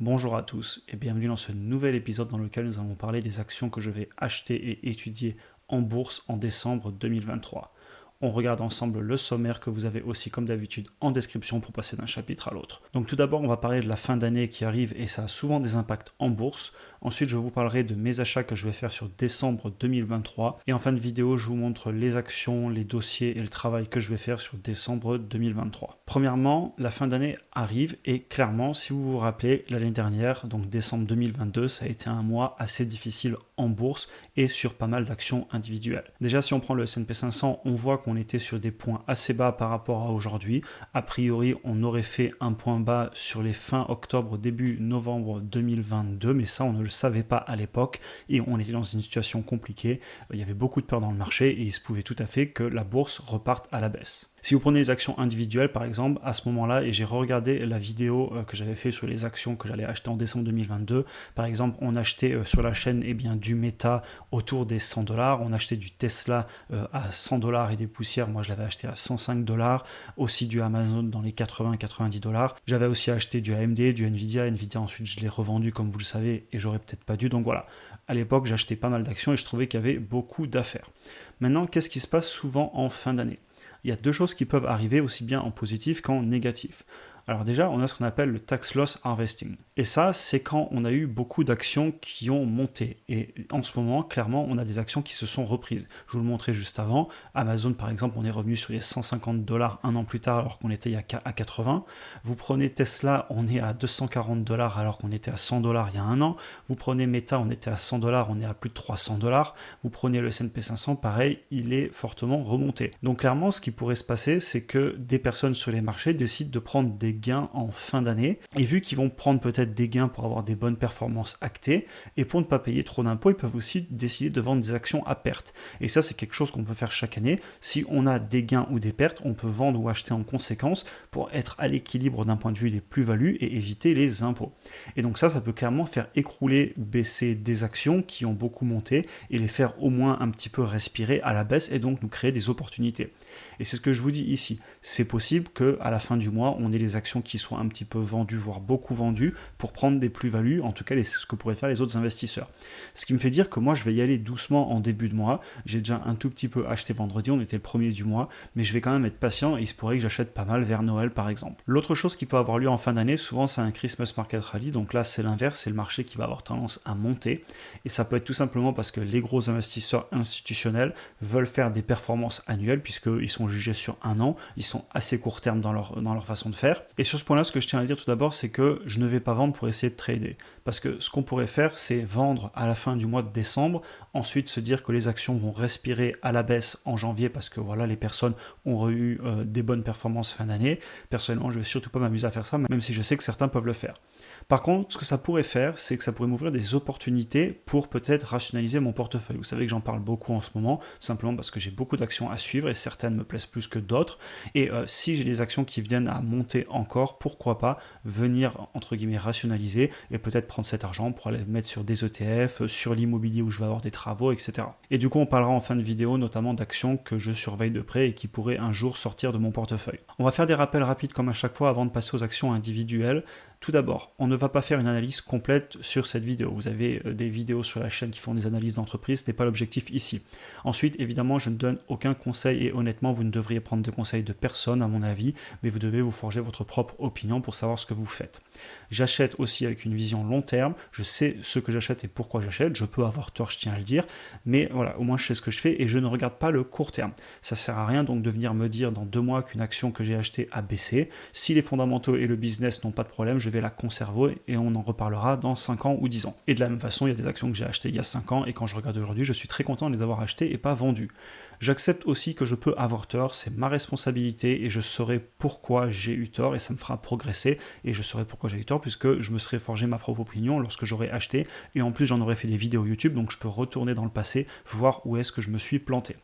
Bonjour à tous et bienvenue dans ce nouvel épisode dans lequel nous allons parler des actions que je vais acheter et étudier en bourse en décembre 2023. On regarde ensemble le sommaire que vous avez aussi comme d'habitude en description pour passer d'un chapitre à l'autre. Donc tout d'abord on va parler de la fin d'année qui arrive et ça a souvent des impacts en bourse. Ensuite je vous parlerai de mes achats que je vais faire sur décembre 2023 et en fin de vidéo je vous montre les actions, les dossiers et le travail que je vais faire sur décembre 2023. Premièrement, la fin d'année arrive et clairement si vous vous rappelez l'année dernière, donc décembre 2022, ça a été un mois assez difficile en bourse et sur pas mal d'actions individuelles. Déjà si on prend le S&P 500, on voit qu'on était sur des points assez bas par rapport à aujourd'hui. A priori, on aurait fait un point bas sur les fins octobre, début novembre 2022, mais ça, on ne le savait pas à l'époque et on était dans une situation compliquée. Il y avait beaucoup de peur dans le marché et il se pouvait tout à fait que la bourse reparte à la baisse. Si vous prenez les actions individuelles, par exemple, à ce moment-là, et j'ai regardé la vidéo que j'avais fait sur les actions que j'allais acheter en décembre 2022, par exemple, on achetait sur la chaîne du Meta autour des $100, on achetait du Tesla à $100 et des poussières, moi je l'avais acheté à $105, aussi du Amazon dans les 80-90$. J'avais aussi acheté du AMD, du Nvidia ensuite je l'ai revendu comme vous le savez et j'aurais peut-être pas dû, donc voilà. À l'époque, j'achetais pas mal d'actions et je trouvais qu'il y avait beaucoup d'affaires. Maintenant, qu'est-ce qui se passe souvent en fin d'année ? Il y a deux choses qui peuvent arriver aussi bien en positif qu'en négatif. Alors déjà, on a ce qu'on appelle le tax loss harvesting. Et ça, c'est quand on a eu beaucoup d'actions qui ont monté. Et en ce moment, clairement, on a des actions qui se sont reprises. Je vous le montrais juste avant. Amazon, par exemple, on est revenu sur les $150 un an plus tard alors qu'on était à 80. Vous prenez Tesla, on est à $240 alors qu'on était à $100 il y a un an. Vous prenez Meta, on était à $100, on est à plus de $300. Vous prenez le S&P 500, pareil, il est fortement remonté. Donc clairement, ce qui pourrait se passer, c'est que des personnes sur les marchés décident de prendre des gains en fin d'année et vu qu'ils vont prendre peut-être des gains pour avoir des bonnes performances actées et pour ne pas payer trop d'impôts, ils peuvent aussi décider de vendre des actions à perte. Et ça, c'est quelque chose qu'on peut faire chaque année. Si on a des gains ou des pertes, on peut vendre ou acheter en conséquence pour être à l'équilibre d'un point de vue des plus-values et éviter les impôts. Et donc ça peut clairement faire écrouler, baisser des actions qui ont beaucoup monté et les faire au moins un petit peu respirer à la baisse et donc nous créer des opportunités. Et c'est ce que je vous dis ici. C'est possible qu'à la fin du mois, on ait les actions qui soient un petit peu vendues, voire beaucoup vendues, pour prendre des plus-values, en tout cas c'est ce que pourraient faire les autres investisseurs. Ce qui me fait dire que moi je vais y aller doucement en début de mois, j'ai déjà un tout petit peu acheté vendredi, on était le premier du mois, mais je vais quand même être patient et il se pourrait que j'achète pas mal vers Noël par exemple. L'autre chose qui peut avoir lieu en fin d'année, souvent c'est un Christmas Market Rally, donc là c'est l'inverse, c'est le marché qui va avoir tendance à monter, et ça peut être tout simplement parce que les gros investisseurs institutionnels veulent faire des performances annuelles, puisqu'ils sont jugés sur un an, ils sont assez court terme dans leur façon de faire. Et sur ce point-là, ce que je tiens à dire tout d'abord, c'est que je ne vais pas vendre pour essayer de trader. Parce que ce qu'on pourrait faire, c'est vendre à la fin du mois de décembre, ensuite se dire que les actions vont respirer à la baisse en janvier parce que voilà, les personnes ont eu des bonnes performances fin d'année. Personnellement, je ne vais surtout pas m'amuser à faire ça, même si je sais que certains peuvent le faire. Par contre, ce que ça pourrait faire, c'est que ça pourrait m'ouvrir des opportunités pour peut-être rationaliser mon portefeuille. Vous savez que j'en parle beaucoup en ce moment, simplement parce que j'ai beaucoup d'actions à suivre et certaines me plaisent plus que d'autres. Et si j'ai des actions qui viennent à monter encore, pourquoi pas venir, entre guillemets, rationaliser et peut-être prendre cet argent pour aller le mettre sur des ETF, sur l'immobilier où je vais avoir des travaux, etc. Et du coup, on parlera en fin de vidéo notamment d'actions que je surveille de près et qui pourraient un jour sortir de mon portefeuille. On va faire des rappels rapides comme à chaque fois avant de passer aux actions individuelles. Tout d'abord, on ne va pas faire une analyse complète sur cette vidéo. Vous avez des vidéos sur la chaîne qui font des analyses d'entreprise, ce n'est pas l'objectif ici. Ensuite, évidemment, je ne donne aucun conseil et honnêtement, vous ne devriez prendre de conseils de personne à mon avis, mais vous devez vous forger votre propre opinion pour savoir ce que vous faites. J'achète aussi avec une vision long terme, je sais ce que j'achète et pourquoi j'achète, je peux avoir tort, je tiens à le dire, mais voilà, au moins je sais ce que je fais et je ne regarde pas le court terme. Ça sert à rien donc de venir me dire dans 2 mois qu'une action que j'ai achetée a baissé. Si les fondamentaux et le business n'ont pas de problème, je vais la conserver et on en reparlera dans 5 ans ou 10 ans. Et de la même façon, il y a des actions que j'ai achetées il y a 5 ans et quand je regarde aujourd'hui, je suis très content de les avoir achetées et pas vendues. J'accepte aussi que je peux avoir tort, c'est ma responsabilité et je saurai pourquoi j'ai eu tort et ça me fera progresser et je saurai pourquoi j'ai eu tort puisque je me serai forgé ma propre opinion lorsque j'aurai acheté et en plus j'en aurais fait des vidéos YouTube donc je peux retourner dans le passé, voir où est-ce que je me suis planté.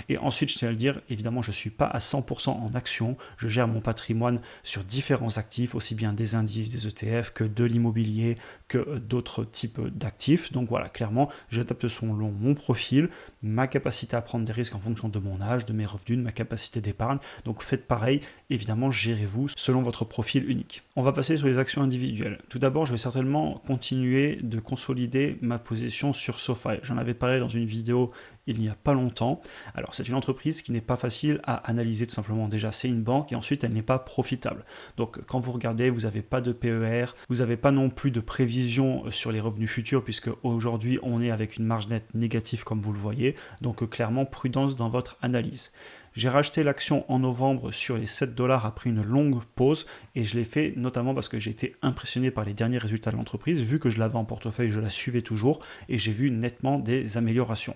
Et ensuite, je tiens à le dire, évidemment, je ne suis pas à 100% en action, je gère mon patrimoine sur différents actifs, aussi bien des indices, des ETF, que de l'immobilier, que d'autres types d'actifs. Donc voilà, clairement, j'adapte selon mon profil, ma capacité à prendre des risques en fonction de mon âge, de mes revenus, de ma capacité d'épargne. Donc faites pareil, évidemment, gérez-vous selon votre profil unique. On va passer sur les actions individuelles. Tout d'abord, je vais certainement continuer de consolider ma position sur SoFi. J'en avais parlé dans une vidéo il n'y a pas longtemps. Alors c'est une entreprise qui n'est pas facile à analyser tout simplement. Déjà c'est une banque et ensuite elle n'est pas profitable. Donc quand vous regardez, vous n'avez pas de PER, vous n'avez pas non plus de prévision sur les revenus futurs puisque aujourd'hui on est avec une marge nette négative comme vous le voyez. Donc clairement prudence dans votre analyse. J'ai racheté l'action en novembre sur les 7 $ après une longue pause et je l'ai fait notamment parce que j'ai été impressionné par les derniers résultats de l'entreprise. Vu que je l'avais en portefeuille, je la suivais toujours et j'ai vu nettement des améliorations.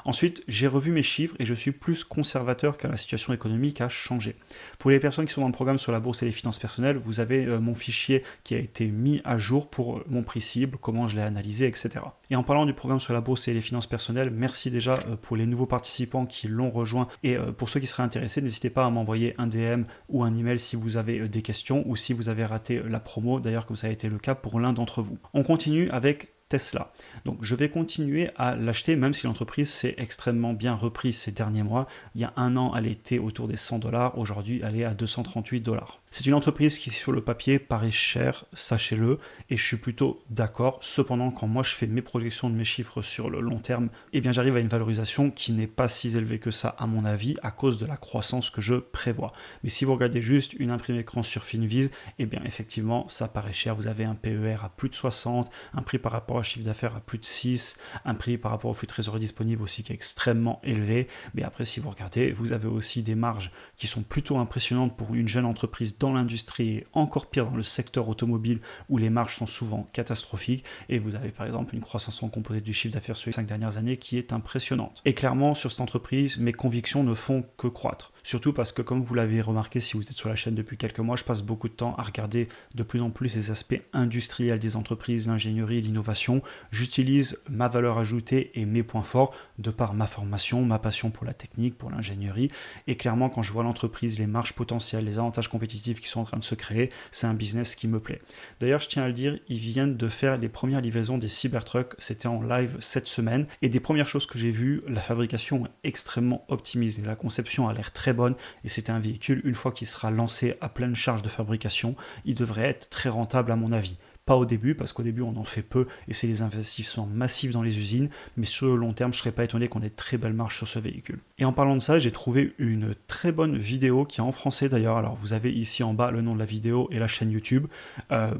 Ensuite, j'ai revu mes chiffres et je suis plus conservateur car la situation économique a changé. Pour les personnes qui sont dans le programme sur la bourse et les finances personnelles, vous avez mon fichier qui a été mis à jour pour mon prix cible, comment je l'ai analysé, etc. Et en parlant du programme sur la bourse et les finances personnelles, merci déjà pour les nouveaux participants qui l'ont rejoint et pour ceux qui seraient intéressés, n'hésitez pas à m'envoyer un DM ou un email si vous avez des questions ou si vous avez raté la promo, d'ailleurs comme ça a été le cas pour l'un d'entre vous. On continue avec Tesla. Donc je vais continuer à l'acheter même si l'entreprise s'est extrêmement bien reprise ces derniers mois. Il y a un an, elle était autour des 100 $, aujourd'hui elle est à 238 $. C'est une entreprise qui sur le papier paraît chère, sachez-le, et je suis plutôt d'accord. Cependant, quand moi je fais mes projections de mes chiffres sur le long terme, eh bien j'arrive à une valorisation qui n'est pas si élevée que ça à mon avis à cause de la croissance que je prévois. Mais si vous regardez juste une imprimée écran sur Finviz, eh bien effectivement ça paraît cher. Vous avez un PER à plus de 60, un prix par rapport à chiffre d'affaires à plus de 6, un prix par rapport au flux de trésorerie disponible aussi qui est extrêmement élevé. Mais après, si vous regardez, vous avez aussi des marges qui sont plutôt impressionnantes pour une jeune entreprise dans l'industrie et encore pire dans le secteur automobile où les marges sont souvent catastrophiques. Et vous avez par exemple une croissance en composé du chiffre d'affaires sur les 5 dernières années qui est impressionnante. Et clairement, sur cette entreprise, mes convictions ne font que croître. Surtout parce que, comme vous l'avez remarqué si vous êtes sur la chaîne depuis quelques mois, je passe beaucoup de temps à regarder de plus en plus les aspects industriels des entreprises, l'ingénierie, l'innovation. J'utilise ma valeur ajoutée et mes points forts de par ma formation, ma passion pour la technique, pour l'ingénierie. Et clairement, quand je vois l'entreprise, les marges potentielles, les avantages compétitifs qui sont en train de se créer, c'est un business qui me plaît. D'ailleurs, je tiens à le dire, ils viennent de faire les premières livraisons des Cybertruck. C'était en live cette semaine. Et des premières choses que j'ai vues, la fabrication est extrêmement optimisée. La conception a l'air très bonne et c'était un véhicule, une fois qu'il sera lancé à pleine charge de fabrication, il devrait être très rentable à mon avis. Pas au début, parce qu'au début on en fait peu et c'est des investissements massifs dans les usines, mais sur le long terme, je ne serais pas étonné qu'on ait de très belles marges sur ce véhicule. Et en parlant de ça, j'ai trouvé une très bonne vidéo qui est en français d'ailleurs. Alors vous avez ici en bas le nom de la vidéo et la chaîne YouTube. La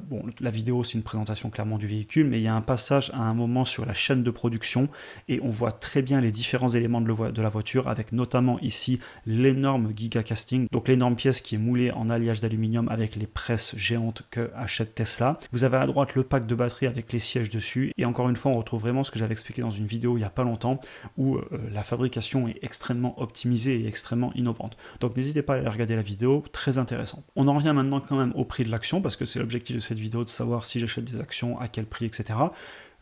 vidéo c'est une présentation clairement du véhicule, mais il y a un passage à un moment sur la chaîne de production et on voit très bien les différents éléments de la voiture, avec notamment ici l'énorme gigacasting, donc l'énorme pièce qui est moulée en alliage d'aluminium avec les presses géantes que achète Tesla. Vous avez à droite le pack de batterie avec les sièges dessus et encore une fois on retrouve vraiment ce que j'avais expliqué dans une vidéo il n'y a pas longtemps où la fabrication est extrêmement optimisée et extrêmement innovante. Donc n'hésitez pas à aller regarder la vidéo, très intéressant. On en revient maintenant quand même au prix de l'action parce que c'est l'objectif de cette vidéo de savoir si j'achète des actions, à quel prix, etc.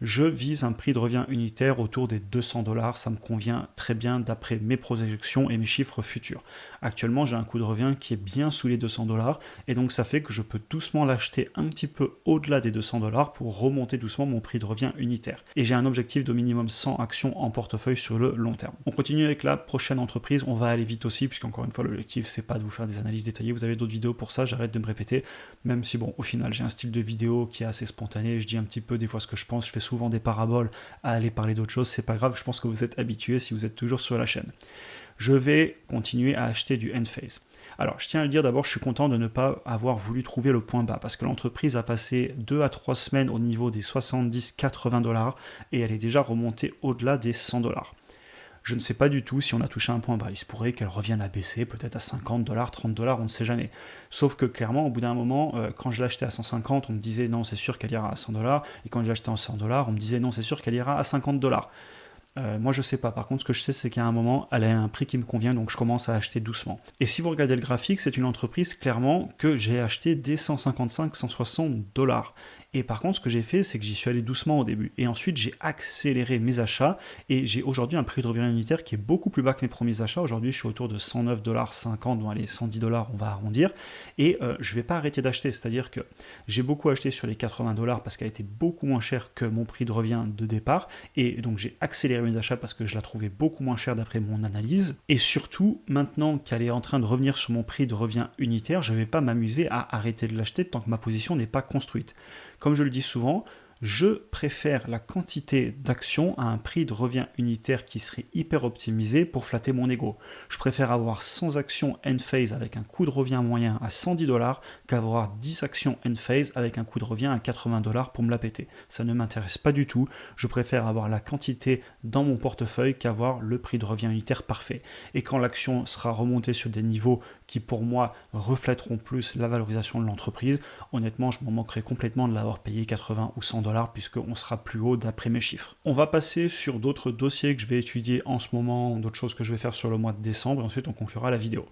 Je vise un prix de revient unitaire autour des 200 $. Ça me convient très bien d'après mes projections et mes chiffres futurs. Actuellement, j'ai un coût de revient qui est bien sous les 200 $ et donc ça fait que je peux doucement l'acheter un petit peu au-delà des 200 $ pour remonter doucement mon prix de revient unitaire. Et j'ai un objectif d'au minimum 100 actions en portefeuille sur le long terme. On continue avec la prochaine entreprise. On va aller vite aussi puisqu'encore une fois, l'objectif, c'est pas de vous faire des analyses détaillées. Vous avez d'autres vidéos pour ça, j'arrête de me répéter. Même si, bon, au final, j'ai un style de vidéo qui est assez spontané. Je dis un petit peu des fois ce que je pense. Je fais souvent des paraboles à aller parler d'autres choses, c'est pas grave, je pense que vous êtes habitués si vous êtes toujours sur la chaîne. Je vais continuer à acheter du Enphase. Alors, je tiens à le dire d'abord, je suis content de ne pas avoir voulu trouver le point bas parce que l'entreprise a passé 2 à 3 semaines au niveau des 70-80 $ et elle est déjà remontée au-delà des 100 $. Je ne sais pas du tout si on a touché un point bas. Il se pourrait qu'elle revienne à baisser, peut-être à 50 $, 30 $, on ne sait jamais. Sauf que clairement, au bout d'un moment, quand je l'achetais à 150, on me disait non, c'est sûr qu'elle ira à 100 $. Et quand je l'achetais à 100 $, on me disait non, c'est sûr qu'elle ira à 50 $. Moi je sais pas, par contre ce que je sais c'est qu'à un moment elle a un prix qui me convient donc je commence à acheter doucement. Et si vous regardez le graphique, c'est une entreprise clairement que j'ai acheté dès 155-160 $. Et par contre, ce que j'ai fait, c'est que j'y suis allé doucement au début. Et ensuite, j'ai accéléré mes achats et j'ai aujourd'hui un prix de revient unitaire qui est beaucoup plus bas que mes premiers achats. Aujourd'hui, je suis autour de 109,50 $, donc allez, 110 $, on va arrondir. Et je ne vais pas arrêter d'acheter, c'est-à-dire que j'ai beaucoup acheté sur les 80 $ parce qu'elle était beaucoup moins chère que mon prix de revient de départ. Et donc, j'ai accéléré mes achats parce que je la trouvais beaucoup moins chère d'après mon analyse. Et surtout, maintenant qu'elle est en train de revenir sur mon prix de revient unitaire, je ne vais pas m'amuser à arrêter de l'acheter tant que ma position n'est pas construite. Comme je le dis souvent, je préfère la quantité d'actions à un prix de revient unitaire qui serait hyper optimisé pour flatter mon ego. Je préfère avoir 100 actions Enphase avec un coût de revient moyen à 110 $ qu'avoir 10 actions Enphase avec un coût de revient à 80 $ pour me la péter. Ça ne m'intéresse pas du tout. Je préfère avoir la quantité dans mon portefeuille qu'avoir le prix de revient unitaire parfait. Et quand l'action sera remontée sur des niveaux qui pour moi reflèteront plus la valorisation de l'entreprise, honnêtement je m'en moquerai complètement de l'avoir payé 80 ou 100 $ puisqu'on sera plus haut d'après mes chiffres. On va passer sur d'autres dossiers que je vais étudier en ce moment, d'autres choses que je vais faire sur le mois de décembre, et ensuite on conclura la vidéo.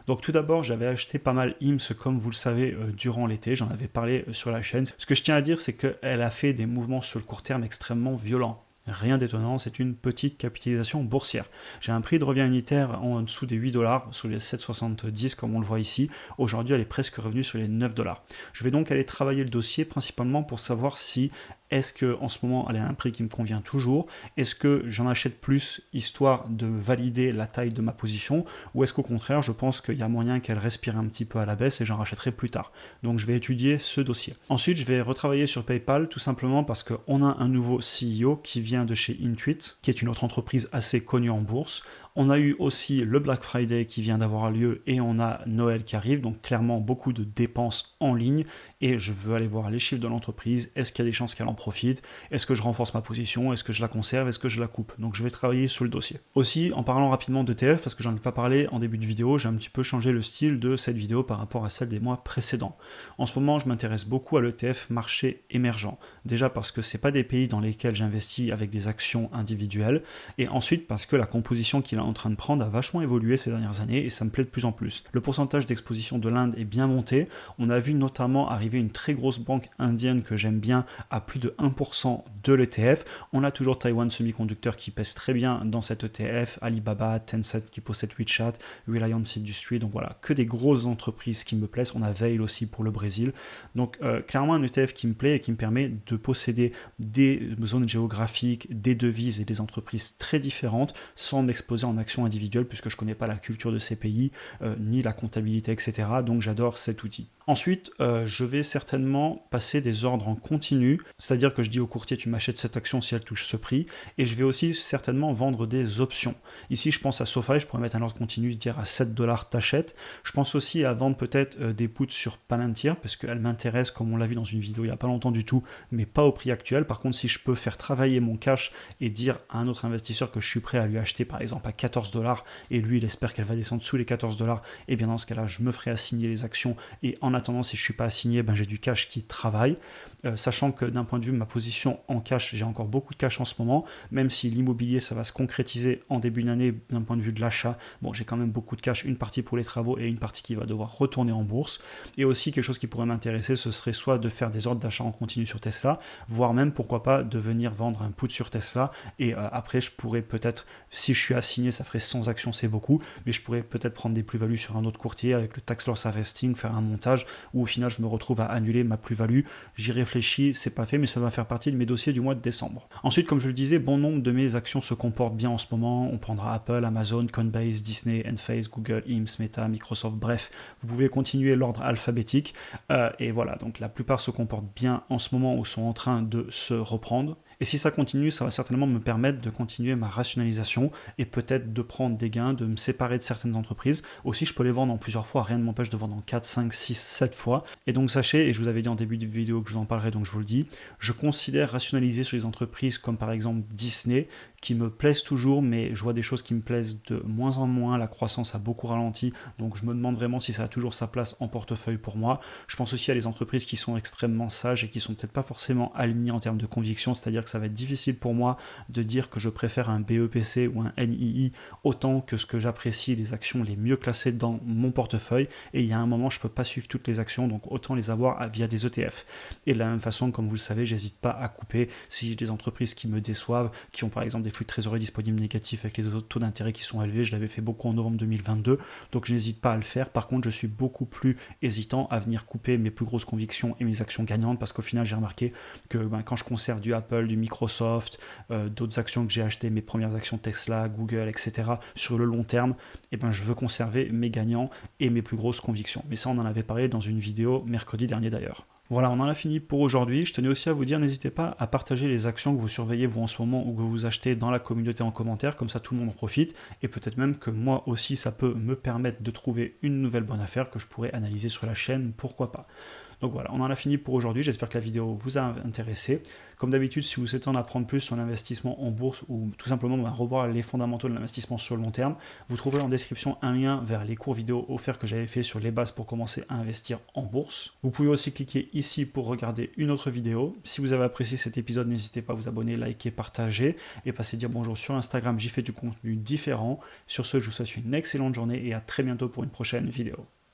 Donc tout d'abord, j'avais acheté pas mal IMSS, comme vous le savez, durant l'été, j'en avais parlé sur la chaîne. Ce que je tiens à dire, c'est qu'elle a fait des mouvements sur le court terme extrêmement violents. Rien d'étonnant, c'est une petite capitalisation boursière. J'ai un prix de revient unitaire en dessous des 8 $, sous les 7,70 comme on le voit ici. Aujourd'hui, elle est presque revenue sur les 9 $. Je vais donc aller travailler le dossier principalement pour savoir si est-ce qu'en ce moment, elle a un prix qui me convient toujours? Est-ce que j'en achète plus histoire de valider la taille de ma position? Ou est-ce qu'au contraire, je pense qu'il y a moyen qu'elle respire un petit peu à la baisse et j'en rachèterai plus tard? Donc je vais étudier ce dossier. Ensuite, je vais retravailler sur PayPal tout simplement parce qu'on a un nouveau CEO qui vient de chez Intuit, qui est une autre entreprise assez connue en bourse. On a eu aussi le Black Friday qui vient d'avoir lieu et on a Noël qui arrive, donc clairement beaucoup de dépenses en ligne et je veux aller voir les chiffres de l'entreprise. Est-ce qu'il y a des chances qu'elle en profite? Est-ce que je renforce ma position? Est-ce que je la conserve? Est-ce que je la coupe? Donc je vais travailler sur le dossier. Aussi, en parlant rapidement d'ETF, parce que j'en ai pas parlé en début de vidéo, j'ai un petit peu changé le style de cette vidéo par rapport à celle des mois précédents. En ce moment, je m'intéresse beaucoup à l'ETF marché émergent. Déjà parce que c'est pas des pays dans lesquels j'investis avec des actions individuelles et ensuite parce que la composition qu'il a en train de prendre a vachement évolué ces dernières années et ça me plaît de plus en plus. Le pourcentage d'exposition de l'Inde est bien monté. On a vu notamment arriver une très grosse banque indienne que j'aime bien à plus de 1% de l'ETF. On a toujours Taiwan Semiconductor qui pèse très bien dans cet ETF, Alibaba, Tencent qui possède WeChat, Reliance Industries, donc voilà, que des grosses entreprises qui me plaisent. On a Vail aussi pour le Brésil. Donc clairement un ETF qui me plaît et qui me permet de posséder des zones géographiques, des devises et des entreprises très différentes sans m'exposer en actions individuelles puisque je ne connais pas la culture de ces pays, ni la comptabilité, etc. Donc j'adore cet outil. Ensuite, je vais certainement passer des ordres en continu, c'est-à-dire que je dis au courtier tu m'achètes cette action si elle touche ce prix, et je vais aussi certainement vendre des options. Ici, je pense à SoFi, je pourrais mettre un ordre continu, dire à 7 $ t'achètes. Je pense aussi à vendre peut-être des puts sur Palantir, parce qu'elle m'intéresse, comme on l'a vu dans une vidéo il n'y a pas longtemps du tout, mais pas au prix actuel. Par contre, si je peux faire travailler mon cash et dire à un autre investisseur que je suis prêt à lui acheter par exemple à 14 $, et lui il espère qu'elle va descendre sous les 14 $, et bien dans ce cas-là, je me ferai assigner les actions, et en attendant, si je ne suis pas assigné, j'ai du cash qui travaille, sachant que d'un point de vue de ma position en cash, j'ai encore beaucoup de cash en ce moment, même si l'immobilier, ça va se concrétiser en début d'année d'un point de vue de l'achat. Bon, j'ai quand même beaucoup de cash, une partie pour les travaux et une partie qui va devoir retourner en bourse. Et aussi, quelque chose qui pourrait m'intéresser, ce serait soit de faire des ordres d'achat en continu sur Tesla, voire même, pourquoi pas, de venir vendre un put sur Tesla, et après, je pourrais peut-être, si je suis assigné, ça ferait 100 actions, c'est beaucoup, mais je pourrais peut-être prendre des plus-values sur un autre courtier avec le tax loss harvesting, faire un montage, où au final, je me retrouve à annuler ma plus-value. J'y réfléchis, c'est pas fait, mais ça va faire partie de mes dossiers du mois de décembre. Ensuite, comme je le disais, bon nombre de mes actions se comportent bien en ce moment. On prendra Apple, Amazon, Coinbase, Disney, Enphase, Google, IMSS, Meta, Microsoft, bref, vous pouvez continuer l'ordre alphabétique. Et voilà, donc la plupart se comportent bien en ce moment ou sont en train de se reprendre. Et si ça continue, ça va certainement me permettre de continuer ma rationalisation et peut-être de prendre des gains, de me séparer de certaines entreprises. Aussi, je peux les vendre en plusieurs fois, rien ne m'empêche de vendre en 4, 5, 6, 7 fois. Et donc sachez, et je vous avais dit en début de vidéo que je vous en parlerai, donc je vous le dis, je considère rationaliser sur les entreprises comme par exemple Disney, qui me plaisent toujours, mais je vois des choses qui me plaisent de moins en moins. La croissance a beaucoup ralenti, donc je me demande vraiment si ça a toujours sa place en portefeuille pour moi. Je pense aussi à des entreprises qui sont extrêmement sages et qui sont peut-être pas forcément alignées en termes de conviction, c'est-à-dire que ça va être difficile pour moi de dire que je préfère un BEPC ou un NII autant que ce que j'apprécie les actions les mieux classées dans mon portefeuille, et il y a un moment je peux pas suivre toutes les actions, donc autant les avoir via des ETF. Et de la même façon, comme vous le savez, j'hésite pas à couper si j'ai des entreprises qui me déçoivent, qui ont par exemple des flux de trésorerie disponibles négatifs avec les autres taux d'intérêt qui sont élevés. Je l'avais fait beaucoup en novembre 2022, donc je n'hésite pas à le faire. Par contre, je suis beaucoup plus hésitant à venir couper mes plus grosses convictions et mes actions gagnantes, parce qu'au final j'ai remarqué que quand je conserve du Apple, du Microsoft, d'autres actions que j'ai achetées, mes premières actions Tesla, Google, etc., sur le long terme, je veux conserver mes gagnants et mes plus grosses convictions. Mais ça, on en avait parlé dans une vidéo mercredi dernier d'ailleurs. Voilà, on en a fini pour aujourd'hui. Je tenais aussi à vous dire, n'hésitez pas à partager les actions que vous surveillez vous en ce moment ou que vous achetez dans la communauté en commentaire, comme ça tout le monde en profite, et peut-être même que moi aussi ça peut me permettre de trouver une nouvelle bonne affaire que je pourrais analyser sur la chaîne, pourquoi pas. Donc voilà, on en a fini pour aujourd'hui, j'espère que la vidéo vous a intéressé. Comme d'habitude, si vous souhaitez en apprendre plus sur l'investissement en bourse ou tout simplement revoir les fondamentaux de l'investissement sur le long terme, vous trouverez en description un lien vers les cours vidéo offerts que j'avais fait sur les bases pour commencer à investir en bourse. Vous pouvez aussi cliquer ici pour regarder une autre vidéo. Si vous avez apprécié cet épisode, n'hésitez pas à vous abonner, liker, partager et passer dire bonjour sur Instagram, j'y fais du contenu différent. Sur ce, je vous souhaite une excellente journée et à très bientôt pour une prochaine vidéo.